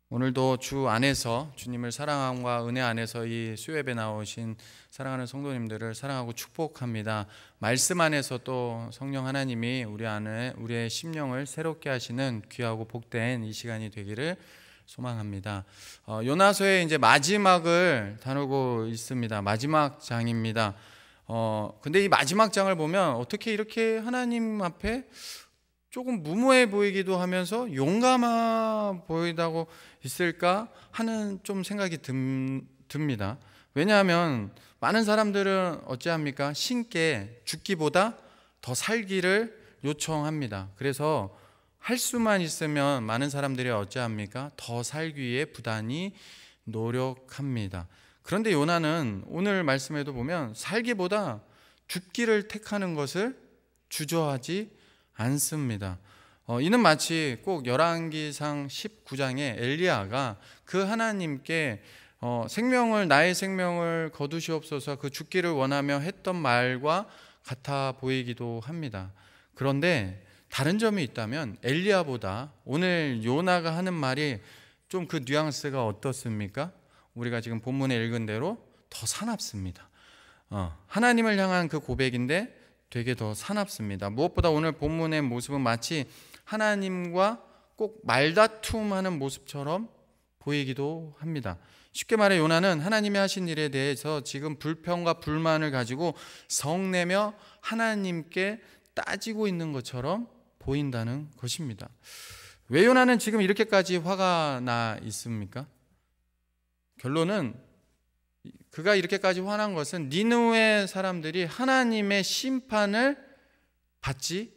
오늘도 주 안에서 주님을 사랑함과 은혜 안에서 이 수요예배 나오신 사랑하는 성도님들을 사랑하고 축복합니다. 말씀 안에서 또 성령 하나님이 우리 안에 우리의 심령을 새롭게 하시는 귀하고 복된 이 시간이 되기를 소망합니다. 요나서의 이제 마지막을 다루고 있습니다. 마지막 장입니다. 근데 이 마지막 장을 보면 어떻게 이렇게 하나님 앞에 조금 무모해 보이기도 하면서 용감해 보이다고 있을까 하는 좀 생각이 듭니다. 왜냐하면 많은 사람들은 어찌합니까? 신께 죽기보다 더 살기를 요청합니다. 그래서 할 수만 있으면 많은 사람들이 어찌합니까? 더 살기 위해 부단히 노력합니다. 그런데 요나는 오늘 말씀에도 보면 살기보다 죽기를 택하는 것을 주저하지 않습니다. 이는 마치 꼭 열왕기상 19장에 엘리야가 그 하나님께 나의 생명을 거두시옵소서 그 죽기를 원하며 했던 말과 같아 보이기도 합니다. 그런데 다른 점이 있다면 엘리야보다 오늘 요나가 하는 말이 좀 그 뉘앙스가 어떻습니까? 우리가 지금 본문에 읽은 대로 더 사납습니다. 하나님을 향한 그 고백인데 되게 더 사납습니다. 무엇보다 오늘 본문의 모습은 마치 하나님과 꼭 말다툼하는 모습처럼 보이기도 합니다. 쉽게 말해 요나는 하나님이 하신 일에 대해서 지금 불평과 불만을 가지고 성내며 하나님께 따지고 있는 것처럼 보인다는 것입니다. 왜 요나는 지금 이렇게까지 화가 나 있습니까? 결론은 그가 이렇게까지 화난 것은 니느웨 사람들이 하나님의 심판을 받지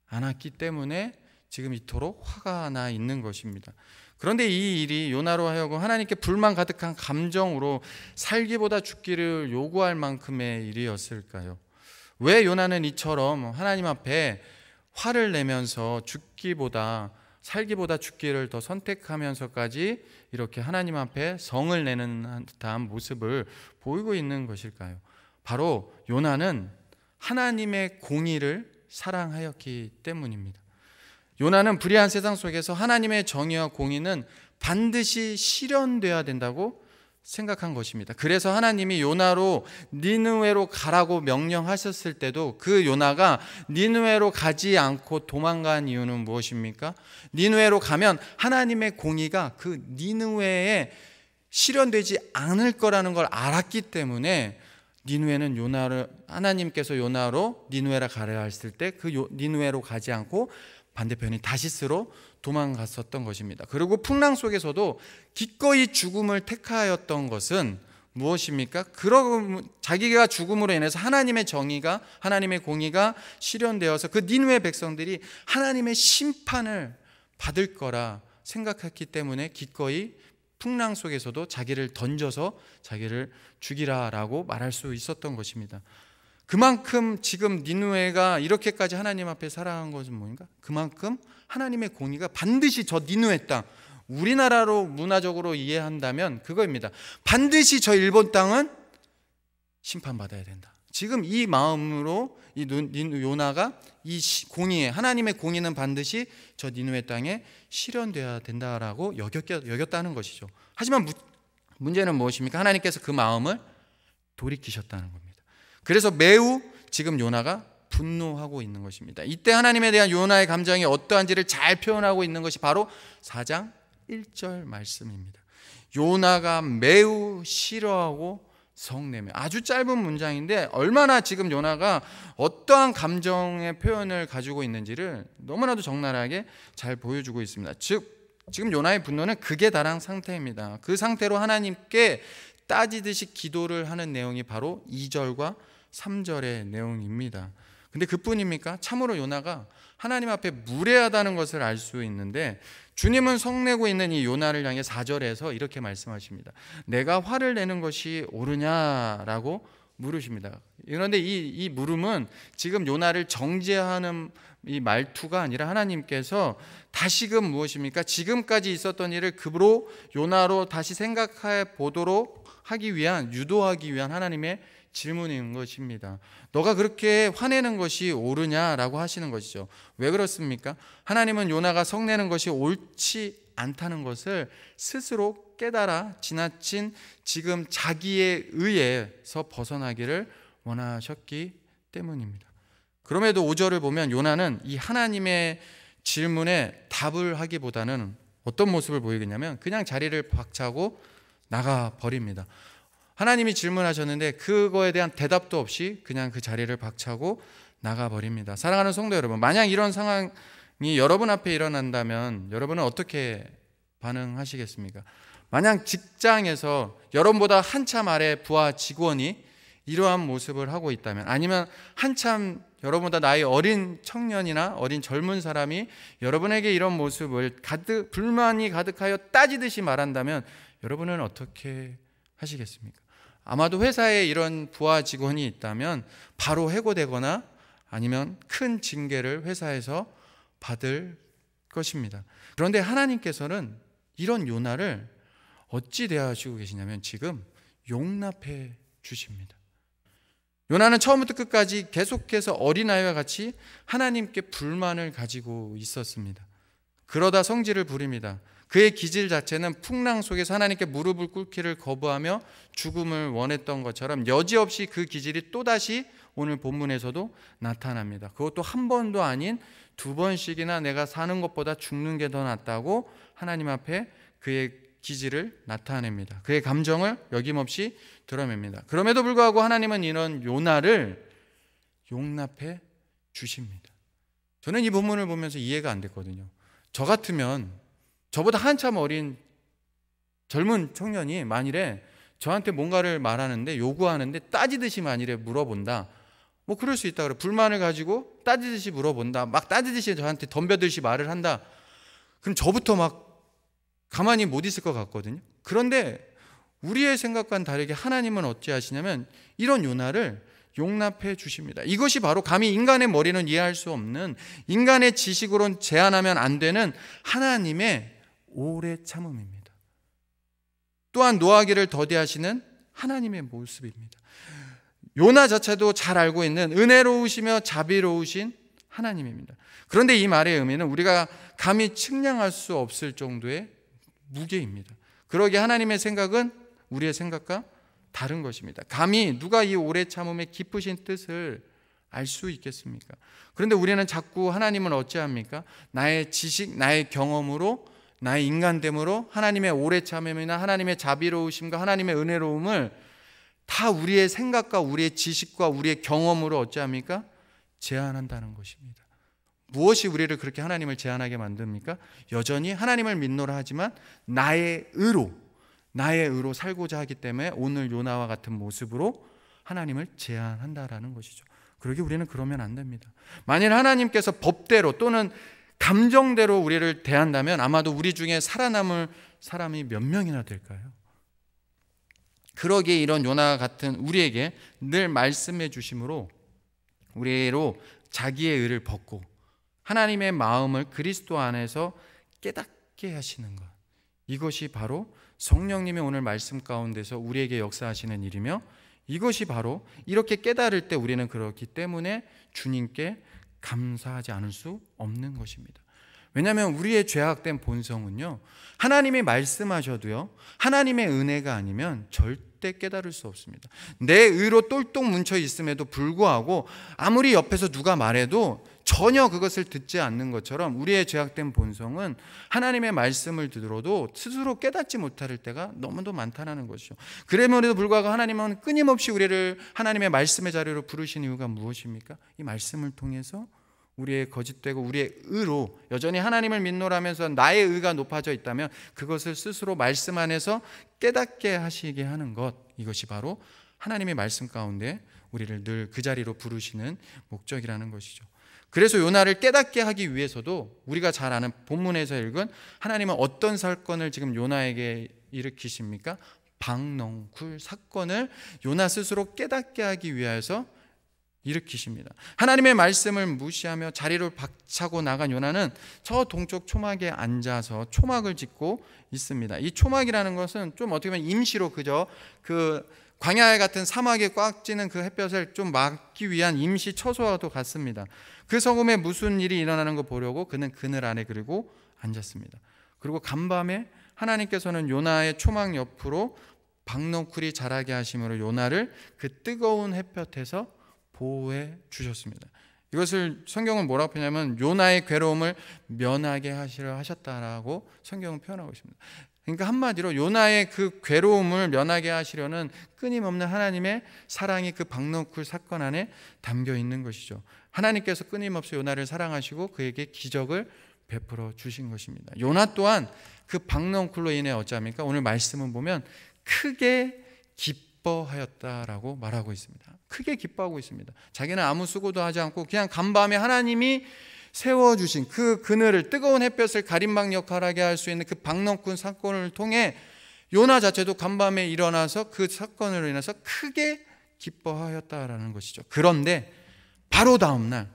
않았기 때문에 지금 이토록 화가 나 있는 것입니다. 그런데 이 일이 요나로 하여금 하나님께 불만 가득한 감정으로 살기보다 죽기를 요구할 만큼의 일이었을까요? 왜 요나는 이처럼 하나님 앞에 화를 내면서 살기보다 죽기를 더 선택하면서까지 이렇게 하나님 앞에 성을 내는 듯한 모습을 보이고 있는 것일까요? 바로 요나는 하나님의 공의를 사랑하였기 때문입니다. 요나는 불의한 세상 속에서 하나님의 정의와 공의는 반드시 실현돼야 된다고 생각한 것입니다. 그래서 하나님이 요나로 니느웨로 가라고 명령하셨을 때도 그 요나가 니느웨로 가지 않고 도망간 이유는 무엇입니까? 니느웨로 가면 하나님의 공의가 그 니느웨에 실현되지 않을 거라는 걸 알았기 때문에 니느웨는 하나님께서 요나로 니느웨라 가려 했을 때 그 니느웨로 가지 않고 반대편인 다시스로 도망갔었던 것입니다. 그리고 풍랑 속에서도 기꺼이 죽음을 택하였던 것은 무엇입니까? 자기가 죽음으로 인해서 하나님의 공의가 실현되어서 그 니느웨 백성들이 하나님의 심판을 받을 거라 생각했기 때문에 기꺼이 풍랑 속에서도 자기를 던져서 자기를 죽이라라고 말할 수 있었던 것입니다. 그만큼 지금 니느웨가 이렇게까지 하나님 앞에 살아간 것은 뭐인가? 그만큼 하나님의 공의가 반드시 저 니느웨 땅, 우리나라로 문화적으로 이해한다면 그거입니다. 반드시 저 일본 땅은 심판받아야 된다. 지금 이 마음으로 요나가 하나님의 공의는 반드시 저 니느웨 땅에 실현되어야 된다라고 여겼다는 것이죠. 하지만 문제는 무엇입니까? 하나님께서 그 마음을 돌이키셨다는 겁니다. 그래서 매우 지금 요나가 분노하고 있는 것입니다. 이때 하나님에 대한 요나의 감정이 어떠한지를 잘 표현하고 있는 것이 바로 4장 1절 말씀입니다. 요나가 매우 싫어하고 성내며, 아주 짧은 문장인데 얼마나 지금 요나가 어떠한 감정의 표현을 가지고 있는지를 너무나도 적나라하게 잘 보여주고 있습니다. 즉 지금 요나의 분노는 극에 달한 상태입니다. 그 상태로 하나님께 따지듯이 기도를 하는 내용이 바로 2절과 3절의 내용입니다. 근데 그뿐입니까? 참으로 요나가 하나님 앞에 무례하다는 것을 알 수 있는데 주님은 성내고 있는 이 요나를 향해 4절에서 이렇게 말씀하십니다. 내가 화를 내는 것이 옳으냐라고 물으십니다. 그런데 이 물음은 지금 요나를 정죄하는 이 말투가 아니라 하나님께서 다시금 무엇입니까? 지금까지 있었던 일을 급으로 요나로 다시 생각해 보도록 유도하기 위한 하나님의 질문인 것입니다. 너가 그렇게 화내는 것이 옳으냐라고 하시는 것이죠. 왜 그렇습니까? 하나님은 요나가 성내는 것이 옳지 않다는 것을 스스로 깨달아 지나친 지금 자기의 의에서 벗어나기를 원하셨기 때문입니다. 그럼에도 5절을 보면 요나는 이 하나님의 질문에 답을 하기보다는 어떤 모습을 보이겠냐면 그냥 자리를 박차고 나가버립니다. 하나님이 질문하셨는데 그거에 대한 대답도 없이 그냥 그 자리를 박차고 나가버립니다. 사랑하는 성도 여러분, 만약 이런 상황이 여러분 앞에 일어난다면 여러분은 어떻게 반응하시겠습니까? 만약 직장에서 여러분보다 한참 아래 부하 직원이 이러한 모습을 하고 있다면, 아니면 한참 여러분보다 나이 어린 청년이나 어린 젊은 사람이 여러분에게 이런 모습을 불만이 가득하여 따지듯이 말한다면 여러분은 어떻게 하시겠습니까? 아마도 회사에 이런 부하 직원이 있다면 바로 해고되거나 아니면 큰 징계를 회사에서 받을 것입니다. 그런데 하나님께서는 이런 요나를 어찌 대하시고 계시냐면 지금 용납해 주십니다. 요나는 처음부터 끝까지 계속해서 어린아이와 같이 하나님께 불만을 가지고 있었습니다. 그러다 성질을 부립니다. 그의 기질 자체는 풍랑 속에서 하나님께 무릎을 꿇기를 거부하며 죽음을 원했던 것처럼 여지없이 그 기질이 또다시 오늘 본문에서도 나타납니다. 그것도 한 번도 아닌 2번씩이나 내가 사는 것보다 죽는 게 더 낫다고 하나님 앞에 그의 기질을 나타냅니다. 그의 감정을 여김없이 드러냅니다. 그럼에도 불구하고 하나님은 이런 요나를 용납해 주십니다. 저는 이 본문을 보면서 이해가 안 됐거든요. 저 같으면 저보다 한참 어린 젊은 청년이 만일에 저한테 뭔가를 말하는데 요구하는데 따지듯이 만일에 물어본다, 뭐 그럴 수 있다 그래. 불만을 가지고 따지듯이 물어본다, 막 따지듯이 저한테 덤벼들듯이 말을 한다, 그럼 저부터 막 가만히 못 있을 것 같거든요. 그런데 우리의 생각과는 다르게 하나님은 어찌하시냐면 이런 요나를 용납해 주십니다. 이것이 바로 감히 인간의 머리는 이해할 수 없는, 인간의 지식으로는 제한하면 안 되는 하나님의 오래 참음입니다. 또한 노하기를 더디하시는 하나님의 모습입니다. 요나 자체도 잘 알고 있는 은혜로우시며 자비로우신 하나님입니다. 그런데 이 말의 의미는 우리가 감히 측량할 수 없을 정도의 무게입니다. 그러기에 하나님의 생각은 우리의 생각과 다른 것입니다. 감히 누가 이 오래 참음의 깊으신 뜻을 알 수 있겠습니까? 그런데 우리는 자꾸 하나님은 어찌합니까? 나의 지식, 나의 경험으로, 나의 인간됨으로 하나님의 오래 참음이나 하나님의 자비로우심과 하나님의 은혜로움을 다 우리의 생각과 우리의 지식과 우리의 경험으로 어찌합니까? 제한한다는 것입니다. 무엇이 우리를 그렇게 하나님을 제한하게 만듭니까? 여전히 하나님을 믿노라 하지만 나의 의로 살고자 하기 때문에 오늘 요나와 같은 모습으로 하나님을 제한한다라는 것이죠. 그러기에 우리는 그러면 안 됩니다. 만일 하나님께서 법대로 또는 감정대로 우리를 대한다면 아마도 우리 중에 살아남을 사람이 몇 명이나 될까요? 그러기에 이런 요나 같은 우리에게 늘 말씀해 주심으로 우리로 자기의 의를 벗고 하나님의 마음을 그리스도 안에서 깨닫게 하시는 것, 이것이 바로 성령님이 오늘 말씀 가운데서 우리에게 역사하시는 일이며, 이것이 바로 이렇게 깨달을 때 우리는 그렇기 때문에 주님께 감사하지 않을 수 없는 것입니다. 왜냐하면 우리의 죄악된 본성은요, 하나님이 말씀하셔도요, 하나님의 은혜가 아니면 절대 깨달을 수 없습니다. 내 의로 똘똘 뭉쳐 있음에도 불구하고 아무리 옆에서 누가 말해도 전혀 그것을 듣지 않는 것처럼 우리의 죄악된 본성은 하나님의 말씀을 들어도 스스로 깨닫지 못할 때가 너무도 많다는 것이죠. 그럼에도 불구하고 하나님은 끊임없이 우리를 하나님의 말씀의 자리로 부르신 이유가 무엇입니까? 이 말씀을 통해서 우리의 거짓되고 우리의 의로 여전히 하나님을 믿노라면서 나의 의가 높아져 있다면 그것을 스스로 말씀 안에서 깨닫게 하시게 하는 것, 이것이 바로 하나님의 말씀 가운데 우리를 늘 그 자리로 부르시는 목적이라는 것이죠. 그래서 요나를 깨닫게 하기 위해서도 우리가 잘 아는 본문에서 읽은 하나님은 어떤 사건을 지금 요나에게 일으키십니까? 박넝쿨 사건을 요나 스스로 깨닫게 하기 위해서 일으키십니다. 하나님의 말씀을 무시하며 자리를 박차고 나간 요나는 저 동쪽 초막에 앉아서 초막을 짓고 있습니다. 이 초막이라는 것은 좀 어떻게 보면 임시로 그저 그 광야 같은 사막에 꽉 찌는 그 햇볕을 좀 막기 위한 임시 처소와도 같습니다. 그 성읍에 무슨 일이 일어나는 거 보려고 그는 그늘 안에 그리고 앉았습니다. 그리고 간밤에 하나님께서는 요나의 초막 옆으로 박너쿨이 자라게 하심으로 요나를 그 뜨거운 햇볕에서 보호해 주셨습니다. 이것을 성경은 뭐라고 표현하냐면 요나의 괴로움을 면하게 하시려 하셨다라고 성경은 표현하고 있습니다. 그러니까 한마디로 요나의 그 괴로움을 면하게 하시려는 끊임없는 하나님의 사랑이 그 박너쿨 사건 안에 담겨 있는 것이죠. 하나님께서 끊임없이 요나를 사랑하시고 그에게 기적을 베풀어 주신 것입니다. 요나 또한 그 박너쿨로 인해 어찌합니까? 오늘 말씀은 보면 크게 기뻐하였다라고 말하고 있습니다. 크게 기뻐하고 있습니다. 자기는 아무 수고도 하지 않고 그냥 간밤에 하나님이 세워주신 그 그늘을, 뜨거운 햇볕을 가림막 역할을 하게 할 수 있는 그 박너쿨 사건을 통해 요나 자체도 간밤에 일어나서 그 사건으로 인해서 크게 기뻐하였다라는 것이죠. 그런데 바로 다음 날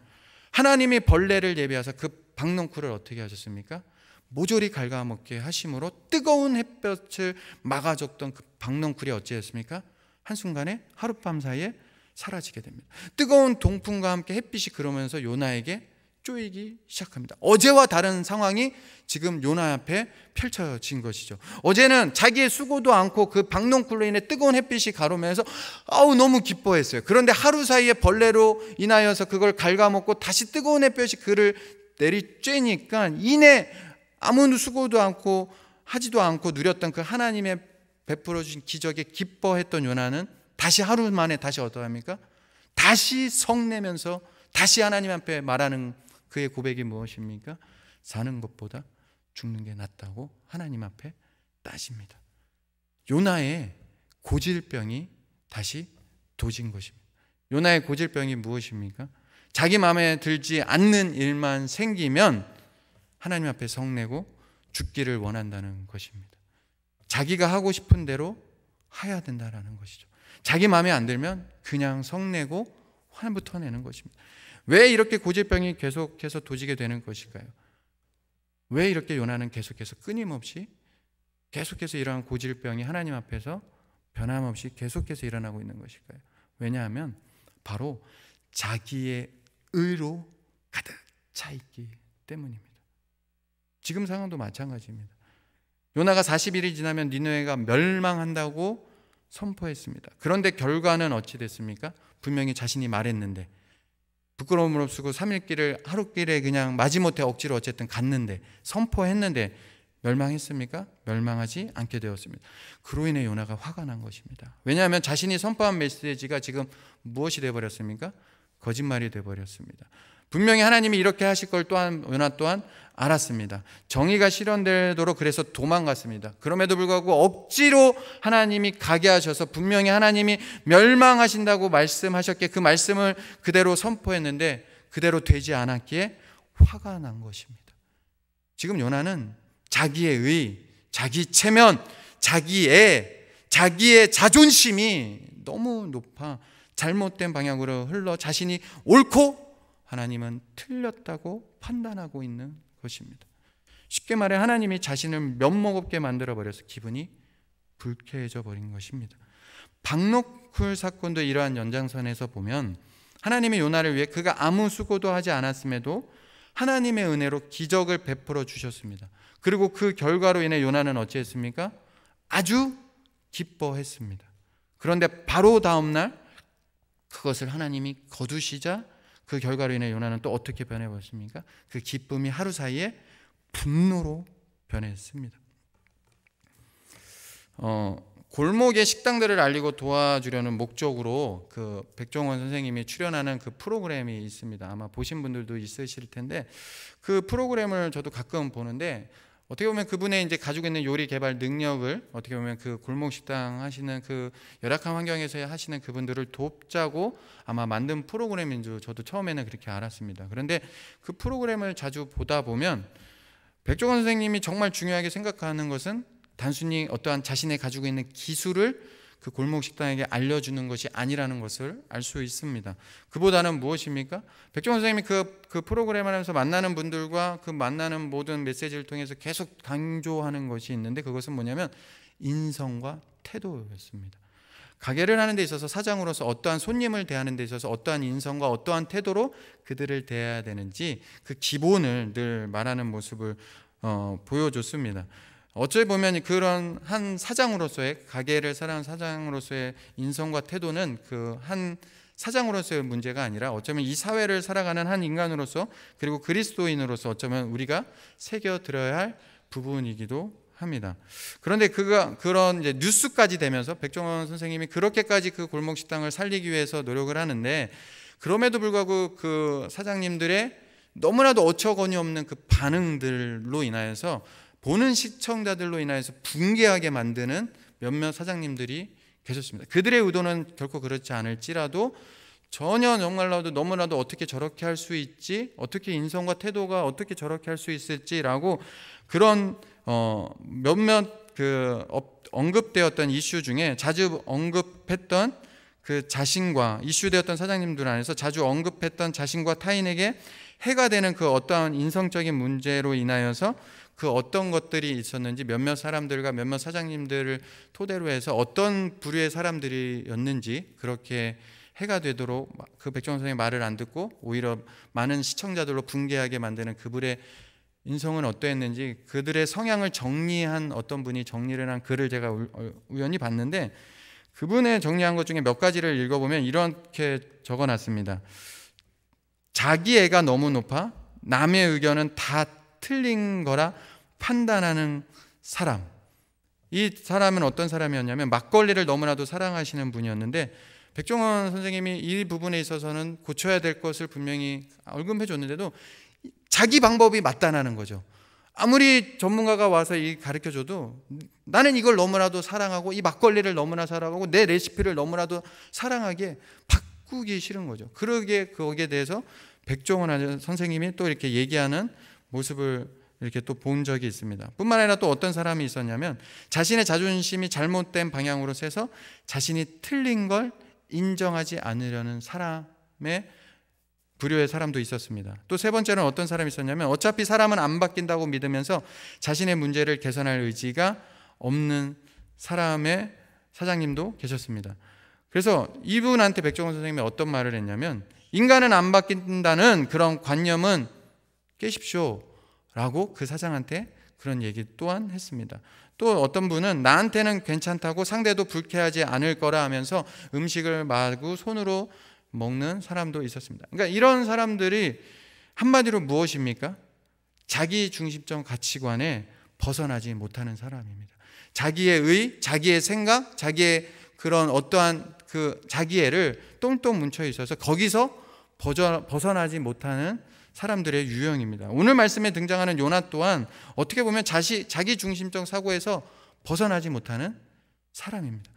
하나님이 벌레를 예비하사 그 박너쿨을 어떻게 하셨습니까? 모조리 갉아먹게 하심으로 뜨거운 햇볕을 막아줬던 그 박너쿨이 어찌했습니까? 한순간에 하룻밤 사이에 사라지게 됩니다. 뜨거운 동풍과 함께 햇빛이 그러면서 요나에게 쪼이기 시작합니다. 어제와 다른 상황이 지금 요나 앞에 펼쳐진 것이죠. 어제는 자기의 수고도 않고 그 박너쿨로 인해 뜨거운 햇빛이 가로면서 너무 기뻐했어요. 그런데 하루 사이에 벌레로 인하여서 그걸 갉아먹고 다시 뜨거운 햇볕이 그를 내리쬐니까 이내 아무 수고도 않고 하지도 않고 누렸던 그 하나님의 베풀어 주신 기적에 기뻐했던 요나는 다시 하루 만에 다시 어떠합니까? 다시 성내면서 다시 하나님 앞에 말하는 그의 고백이 무엇입니까? 사는 것보다 죽는 게 낫다고 하나님 앞에 따집니다. 요나의 고질병이 다시 도진 것입니다. 요나의 고질병이 무엇입니까? 자기 마음에 들지 않는 일만 생기면 하나님 앞에 성내고 죽기를 원한다는 것입니다. 자기가 하고 싶은 대로 해야 된다는 것이죠. 자기 마음에 안 들면 그냥 성내고 화부터 내는 것입니다. 왜 이렇게 고질병이 계속해서 도지게 되는 것일까요? 왜 이렇게 요나는 계속해서 끊임없이 계속해서 이러한 고질병이 하나님 앞에서 변함없이 계속해서 일어나고 있는 것일까요? 왜냐하면 바로 자기의 의로 가득 차 있기 때문입니다. 지금 상황도 마찬가지입니다. 요나가 40일이 지나면 니느웨가 멸망한다고 선포했습니다. 그런데 결과는 어찌 됐습니까? 분명히 자신이 말했는데 부끄러움을 없애고 3일길을 하루길에 그냥 마지못해 억지로 어쨌든 갔는데 선포했는데 멸망했습니까? 멸망하지 않게 되었습니다. 그로 인해 요나가 화가 난 것입니다. 왜냐하면 자신이 선포한 메시지가 지금 무엇이 되어버렸습니까? 거짓말이 되어버렸습니다. 분명히 하나님이 이렇게 하실 걸 또한 요나 또한 알았습니다. 정의가 실현되도록 그래서 도망갔습니다. 그럼에도 불구하고 억지로 하나님이 가게 하셔서 분명히 하나님이 멸망하신다고 말씀하셨기에 그 말씀을 그대로 선포했는데 그대로 되지 않았기에 화가 난 것입니다. 지금 요나는 자기의 의, 자기 체면, 자기의 자존심이 너무 높아 잘못된 방향으로 흘러 자신이 옳고 하나님은 틀렸다고 판단하고 있는 것입니다. 쉽게 말해 하나님이 자신을 면목없게 만들어버려서 기분이 불쾌해져 버린 것입니다. 박너쿨 사건도 이러한 연장선에서 보면 하나님의 요나를 위해 그가 아무 수고도 하지 않았음에도 하나님의 은혜로 기적을 베풀어 주셨습니다. 그리고 그 결과로 인해 요나는 어찌했습니까? 아주 기뻐했습니다. 그런데 바로 다음 날 그것을 하나님이 거두시자 그 결과로 인해 요나는 또 어떻게 변해버렸습니까? 그 기쁨이 하루 사이에 분노로 변했습니다. 골목의 식당들을 알리고 도와주려는 목적으로 그 백종원 선생님이 출연하는 그 프로그램이 있습니다. 아마 보신 분들도 있으실 텐데 그 프로그램을 저도 가끔 보는데 어떻게 보면 그분의 이제 가지고 있는 요리 개발 능력을 어떻게 보면 그 골목 식당 하시는 그 열악한 환경에서 하시는 그분들을 돕자고 아마 만든 프로그램인 줄 저도 처음에는 그렇게 알았습니다. 그런데 그 프로그램을 자주 보다 보면 백종원 선생님이 정말 중요하게 생각하는 것은 단순히 어떠한 자신의 가지고 있는 기술을 그 골목 식당에게 알려주는 것이 아니라는 것을 알 수 있습니다. 그보다는 무엇입니까? 백종원 선생님이 그 프로그램을 하면서 만나는 분들과 그 만나는 모든 메시지를 통해서 계속 강조하는 것이 있는데 그것은 뭐냐면 인성과 태도였습니다. 가게를 하는 데 있어서 사장으로서 어떠한 손님을 대하는 데 있어서 어떠한 인성과 어떠한 태도로 그들을 대해야 되는지 그 기본을 늘 말하는 모습을 보여줬습니다. 어찌 보면 그런 한 사장으로서의, 가게를 사랑하는 사장으로서의 인성과 태도는 그 한 사장으로서의 문제가 아니라 어쩌면 이 사회를 살아가는 한 인간으로서, 그리고 그리스도인으로서 어쩌면 우리가 새겨들어야 할 부분이기도 합니다. 그런데 그런 이제 뉴스까지 되면서 백종원 선생님이 그렇게까지 그 골목 식당을 살리기 위해서 노력을 하는데, 그럼에도 불구하고 그 사장님들의 너무나도 어처구니 없는 그 반응들로 인하여서, 보는 시청자들로 인하여서 붕괴하게 만드는 몇몇 사장님들이 계셨습니다. 그들의 의도는 결코 그렇지 않을지라도 전혀 정말로도 너무나도 어떻게 저렇게 할 수 있지, 어떻게 인성과 태도가 어떻게 저렇게 할 수 있을지라고 그런 몇몇 그 언급되었던 이슈 중에 자주 언급했던 그 자신과, 이슈되었던 사장님들 안에서 자주 언급했던 자신과 타인에게 해가 되는 그 어떠한 인성적인 문제로 인하여서 그 어떤 것들이 있었는지, 몇몇 사람들과 몇몇 사장님들을 토대로 해서 어떤 부류의 사람들이었는지, 그렇게 해가 되도록 그 백종원 선생님의 말을 안 듣고 오히려 많은 시청자들로 붕괴하게 만드는 그분의 인성은 어떠했는지, 그들의 성향을 정리한 어떤 분이 정리를 한 글을 제가 우연히 봤는데, 그분의 정리한 것 중에 몇 가지를 읽어보면 이렇게 적어놨습니다. 자기애가 너무 높아 남의 의견은 다 틀린 거라 판단하는 사람. 이 사람은 어떤 사람이었냐면 막걸리를 너무나도 사랑하시는 분이었는데, 백종원 선생님이 이 부분에 있어서는 고쳐야 될 것을 분명히 언급해 줬는데도 자기 방법이 맞다는 거죠. 아무리 전문가가 와서 가르쳐줘도 나는 이걸 너무나도 사랑하고 이 막걸리를 너무나 사랑하고 내 레시피를 너무나도 사랑하기에 바꾸기 싫은 거죠. 그러기에 거기에 대해서 백종원 선생님이 또 이렇게 얘기하는 모습을 이렇게 또 본 적이 있습니다. 뿐만 아니라 또 어떤 사람이 있었냐면, 자신의 자존심이 잘못된 방향으로 새서 자신이 틀린 걸 인정하지 않으려는 사람의 부류의 사람도 있었습니다. 또 세 번째는 어떤 사람이 있었냐면, 어차피 사람은 안 바뀐다고 믿으면서 자신의 문제를 개선할 의지가 없는 사람의 사장님도 계셨습니다. 그래서 이분한테 백종원 선생님이 어떤 말을 했냐면, 인간은 안 바뀐다는 그런 관념은 깨십시오 라고 그 사장한테 그런 얘기 또한 했습니다. 또 어떤 분은 나한테는 괜찮다고 상대도 불쾌하지 않을 거라 하면서 음식을 마구 손으로 먹는 사람도 있었습니다. 그러니까 이런 사람들이 한마디로 무엇입니까? 자기 중심적 가치관에 벗어나지 못하는 사람입니다. 자기의 의, 자기의 생각, 자기의 그런 어떠한 그 자기애를 똥똥 뭉쳐 있어서 거기서 벗어나지 못하는 사람들의 유형입니다. 오늘 말씀에 등장하는 요나 또한 어떻게 보면 자기 중심적 사고에서 벗어나지 못하는 사람입니다.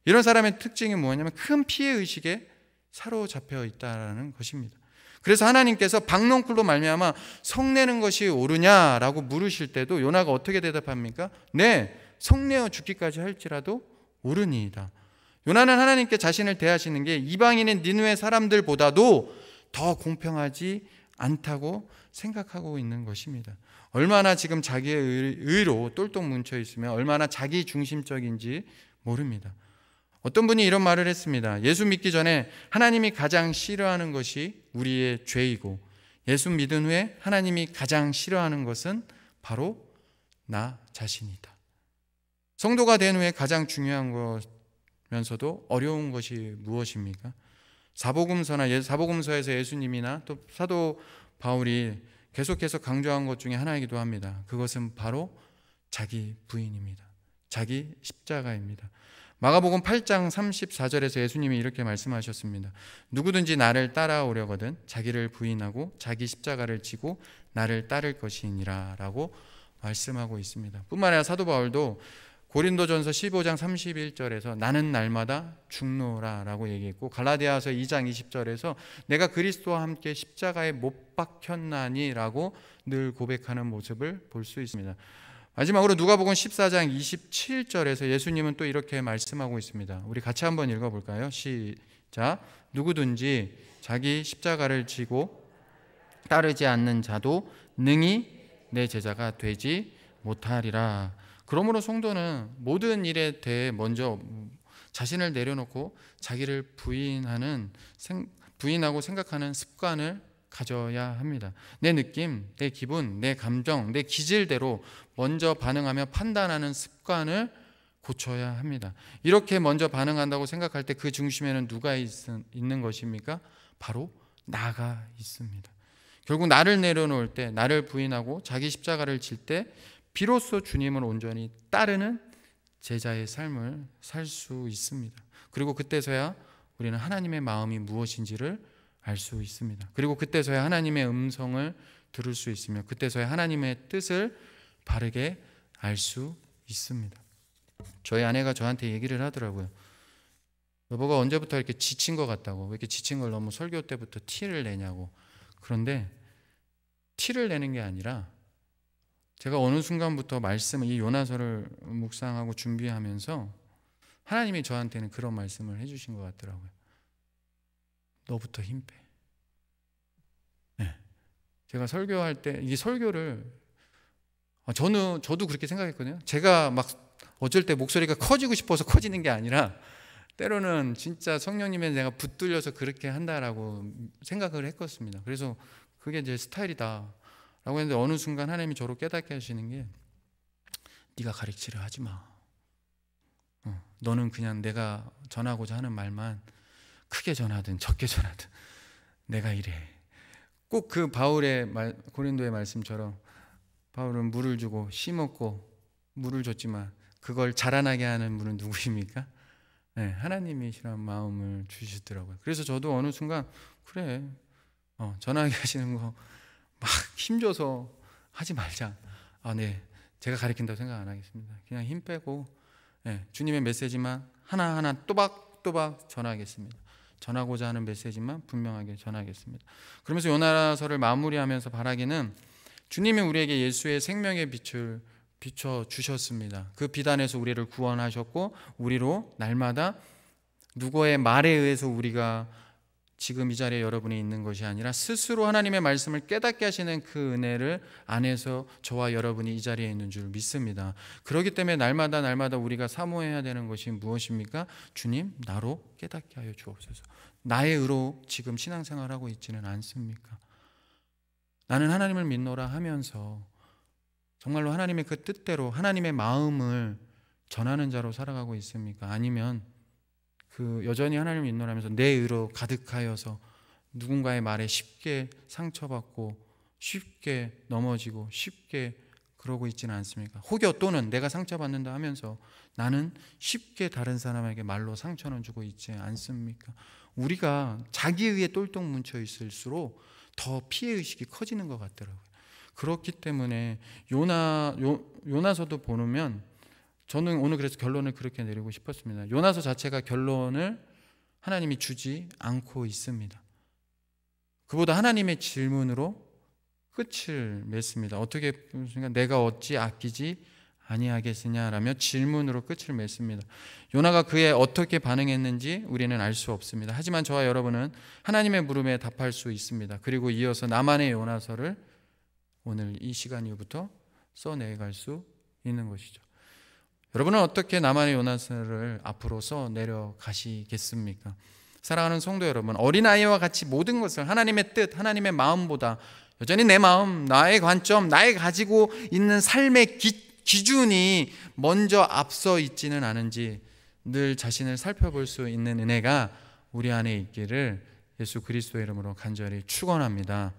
이런 사람의 특징이 뭐냐면 큰 피해의식에 사로잡혀 있다는 것입니다. 그래서 하나님께서 박농쿨로 말미암아 성내는 것이 옳으냐라고 물으실 때도 요나가 어떻게 대답합니까? 네, 성내어 죽기까지 할지라도 옳으니이다. 요나는 하나님께 자신을 대하시는 게 이방인인 니느웨 사람들보다도 더 공평하지 않다고 생각하고 있는 것입니다. 얼마나 지금 자기의 의로 똘똘 뭉쳐 있으면 얼마나 자기 중심적인지 모릅니다. 어떤 분이 이런 말을 했습니다. 예수 믿기 전에 하나님이 가장 싫어하는 것이 우리의 죄이고, 예수 믿은 후에 하나님이 가장 싫어하는 것은 바로 나 자신이다. 성도가 된 후에 가장 중요한 것면서도 어려운 것이 무엇입니까? 사복음서에서 예수님이나 또 사도 바울이 계속해서 강조한 것 중에 하나이기도 합니다. 그것은 바로 자기 부인입니다. 자기 십자가입니다. 마가복음 8장 34절에서 예수님이 이렇게 말씀하셨습니다. 누구든지 나를 따라오려거든 자기를 부인하고 자기 십자가를 지고 나를 따를 것이니라 라고 말씀하고 있습니다. 뿐만 아니라 사도 바울도 고린도전서 15장 31절에서 나는 날마다 죽노라 라고 얘기했고, 갈라디아서 2장 20절에서 내가 그리스도와 함께 십자가에 못 박혔나니 라고 늘 고백하는 모습을 볼 수 있습니다. 마지막으로 누가복음 14장 27절에서 예수님은 또 이렇게 말씀하고 있습니다. 우리 같이 한번 읽어볼까요? 시작. 누구든지 자기 십자가를 지고 따르지 않는 자도 능히 내 제자가 되지 못하리라. 그러므로 성도는 모든 일에 대해 먼저 자신을 내려놓고 자기를 부인하고 생각하는 습관을 가져야 합니다. 내 느낌, 내 기분, 내 감정, 내 기질대로 먼저 반응하며 판단하는 습관을 고쳐야 합니다. 이렇게 먼저 반응한다고 생각할 때 그 중심에는 누가 있는 것입니까? 바로 나가 있습니다. 결국 나를 내려놓을 때, 나를 부인하고 자기 십자가를 질 때 비로소 주님을 온전히 따르는 제자의 삶을 살 수 있습니다. 그리고 그때서야 우리는 하나님의 마음이 무엇인지를 알 수 있습니다. 그리고 그때서야 하나님의 음성을 들을 수 있으며 그때서야 하나님의 뜻을 바르게 알 수 있습니다. 저희 아내가 저한테 얘기를 하더라고요. 여보가 언제부터 이렇게 지친 것 같다고, 왜 이렇게 지친 걸 너무 설교 때부터 티를 내냐고. 그런데 티를 내는 게 아니라 제가 어느 순간부터 말씀을, 이 요나서를 묵상하고 준비하면서 하나님이 저한테는 그런 말씀을 해주신 것 같더라고요. 너부터 힘 빼. 네. 제가 설교할 때 이 설교를 저도 그렇게 생각했거든요. 제가 막 어쩔 때 목소리가 커지고 싶어서 커지는 게 아니라 때로는 진짜 성령님에 내가 붙들려서 그렇게 한다라고 생각을 했었습니다. 그래서 그게 제 스타일이다 라고 했는데 어느 순간 하나님이 저를 깨닫게 하시는 게 네가 가르치려 하지 마. 너는 그냥 내가 전하고자 하는 말만 크게 전하든 적게 전하든 내가 이래. 꼭 그 바울의 고린도의 말씀처럼 바울은 물을 주고 심었고 물을 줬지만 그걸 자라나게 하는 분은 누구십니까? 네, 하나님이시라는 마음을 주시더라고요. 그래서 저도 어느 순간 그래 전하게 하시는 거 막 힘줘서 하지 말자. 네, 제가 가르친다고 생각 안 하겠습니다. 그냥 힘 빼고 주님의 메시지만 하나하나 또박또박 전하겠습니다. 전하고자 하는 메시지만 분명하게 전하겠습니다. 그러면서 요나서를 마무리하면서 바라기는 주님이 우리에게 예수의 생명의 빛을 비춰주셨습니다. 그 빛 안에서 우리를 구원하셨고 우리로 날마다 누구의 말에 의해서 우리가 지금 이 자리에 여러분이 있는 것이 아니라 스스로 하나님의 말씀을 깨닫게 하시는 그 은혜를 안에서 저와 여러분이 이 자리에 있는 줄 믿습니다. 그렇기 때문에 날마다 우리가 사모해야 되는 것이 무엇입니까? 주님, 나로 깨닫게 하여 주옵소서. 나의 의로 지금 신앙생활하고 있지는 않습니까? 나는 하나님을 믿노라 하면서 정말로 하나님의 그 뜻대로 하나님의 마음을 전하는 자로 살아가고 있습니까? 아니면 여전히 하나님을 믿노라면서 내 의로 가득하여서 누군가의 말에 쉽게 상처받고 쉽게 넘어지고 쉽게 그러고 있지는 않습니까? 혹여 또는 내가 상처받는다 하면서 나는 쉽게 다른 사람에게 말로 상처는 주고 있지 않습니까? 우리가 자기의에 똘똘 뭉쳐 있을수록 더 피해의식이 커지는 것 같더라고요. 그렇기 때문에 요나서도 보면 저는 오늘 그래서 결론을 그렇게 내리고 싶었습니다. 요나서 자체가 결론을 하나님이 주지 않고 있습니다. 그보다 하나님의 질문으로 끝을 맺습니다. 어떻게 보십니까? 내가 어찌 아끼지 아니하겠느냐라며 질문으로 끝을 맺습니다. 요나가 그에 어떻게 반응했는지 우리는 알 수 없습니다. 하지만 저와 여러분은 하나님의 물음에 답할 수 있습니다. 그리고 이어서 나만의 요나서를 오늘 이 시간 이후부터 써내갈 수 있는 것이죠. 여러분은 어떻게 나만의 요나서를 앞으로 써내려 가시겠습니까? 사랑하는 성도 여러분, 어린아이와 같이 모든 것을 하나님의 뜻, 하나님의 마음보다 여전히 내 마음, 나의 관점, 나의 가지고 있는 삶의 기준이 먼저 앞서 있지는 않은지 늘 자신을 살펴볼 수 있는 은혜가 우리 안에 있기를 예수 그리스도의 이름으로 간절히 축원합니다.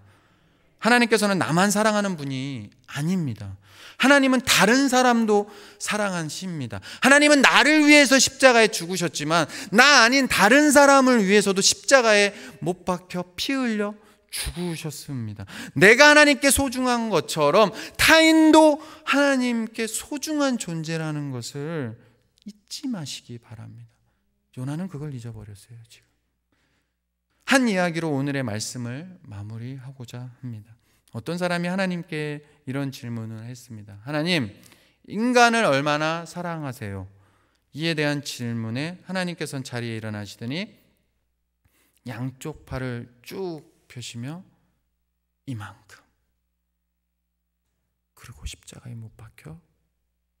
하나님께서는 나만 사랑하는 분이 아닙니다. 하나님은 다른 사람도 사랑하십니다. 하나님은 나를 위해서 십자가에 죽으셨지만 나 아닌 다른 사람을 위해서도 십자가에 못 박혀 피 흘려 죽으셨습니다. 내가 하나님께 소중한 것처럼 타인도 하나님께 소중한 존재라는 것을 잊지 마시기 바랍니다. 요나는 그걸 잊어버렸어요. 지금 한 이야기로 오늘의 말씀을 마무리하고자 합니다. 어떤 사람이 하나님께 이런 질문을 했습니다. 하나님, 인간을 얼마나 사랑하세요? 이에 대한 질문에 하나님께서는 자리에 일어나시더니 양쪽 팔을 쭉 펴시며 이만큼, 그리고 십자가에 못 박혀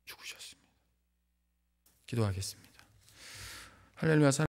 죽으셨습니다. 기도하겠습니다. 할렐루야.